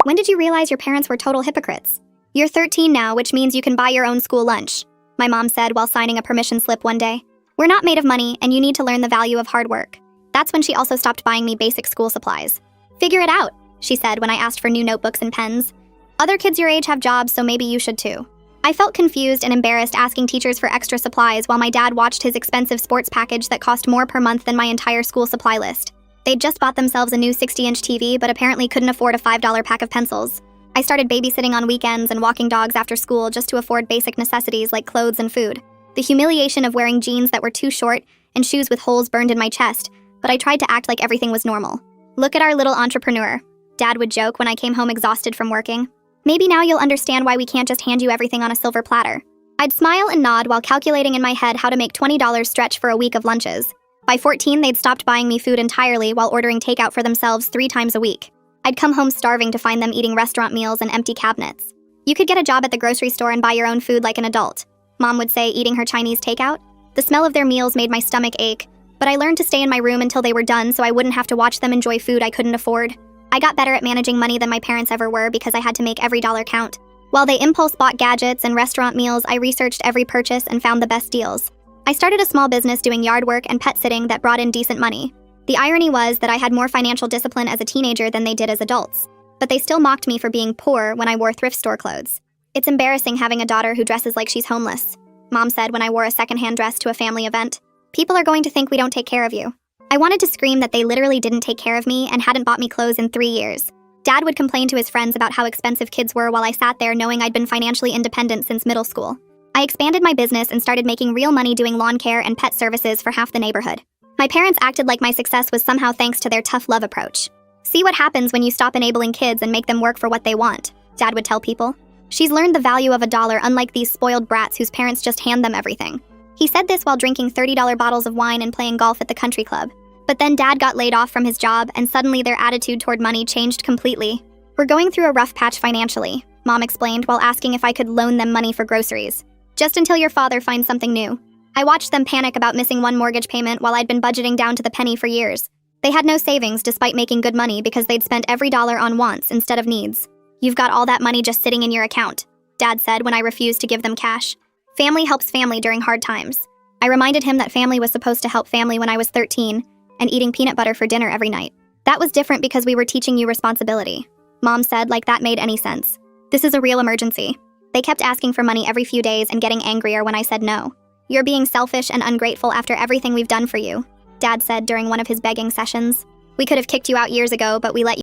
When did you realize your parents were total hypocrites? You're 13 now, which means you can buy your own school lunch, my mom said while signing a permission slip one day. We're not made of money, and you need to learn the value of hard work. That's when she also stopped buying me basic school supplies. Figure it out, she said when I asked for new notebooks and pens. Other kids your age have jobs, so maybe you should too. I felt confused and embarrassed asking teachers for extra supplies while my dad watched his expensive sports package that cost more per month than my entire school supply list. They'd just bought themselves a new 60-inch TV, but apparently couldn't afford a $5 pack of pencils. I started babysitting on weekends and walking dogs after school just to afford basic necessities like clothes and food. The humiliation of wearing jeans that were too short and shoes with holes burned in my chest, but I tried to act like everything was normal. Look at our little entrepreneur, Dad would joke when I came home exhausted from working. Maybe now you'll understand why we can't just hand you everything on a silver platter. I'd smile and nod while calculating in my head how to make $20 stretch for a week of lunches. By 14, they'd stopped buying me food entirely while ordering takeout for themselves 3 times a week. I'd come home starving to find them eating restaurant meals and empty cabinets. You could get a job at the grocery store and buy your own food like an adult, Mom would say, eating her Chinese takeout. The smell of their meals made my stomach ache, but I learned to stay in my room until they were done so I wouldn't have to watch them enjoy food I couldn't afford. I got better at managing money than my parents ever were because I had to make every dollar count. While they impulse bought gadgets and restaurant meals, I researched every purchase and found the best deals. I started a small business doing yard work and pet sitting that brought in decent money. The irony was that I had more financial discipline as a teenager than they did as adults. But they still mocked me for being poor when I wore thrift store clothes. It's embarrassing having a daughter who dresses like she's homeless, Mom said when I wore a secondhand dress to a family event. People are going to think we don't take care of you. I wanted to scream that they literally didn't take care of me and hadn't bought me clothes in 3 years. Dad would complain to his friends about how expensive kids were while I sat there knowing I'd been financially independent since middle school. I expanded my business and started making real money doing lawn care and pet services for half the neighborhood. My parents acted like my success was somehow thanks to their tough love approach. See what happens when you stop enabling kids and make them work for what they want, Dad would tell people. She's learned the value of a dollar, unlike these spoiled brats whose parents just hand them everything. He said this while drinking $30 bottles of wine and playing golf at the country club. But then Dad got laid off from his job, and suddenly their attitude toward money changed completely. We're going through a rough patch financially, Mom explained while asking if I could loan them money for groceries. Just until your father finds something new. I watched them panic about missing one mortgage payment while I'd been budgeting down to the penny for years. They had no savings despite making good money because they'd spent every dollar on wants instead of needs. You've got all that money just sitting in your account, Dad said when I refused to give them cash. Family helps family during hard times. I reminded him that family was supposed to help family when I was 13, and eating peanut butter for dinner every night. That was different because we were teaching you responsibility, Mom said like that made any sense. This is a real emergency. They kept asking for money every few days and getting angrier when I said no. You're being selfish and ungrateful after everything we've done for you, Dad said during one of his begging sessions. We could have kicked you out years ago, but we let you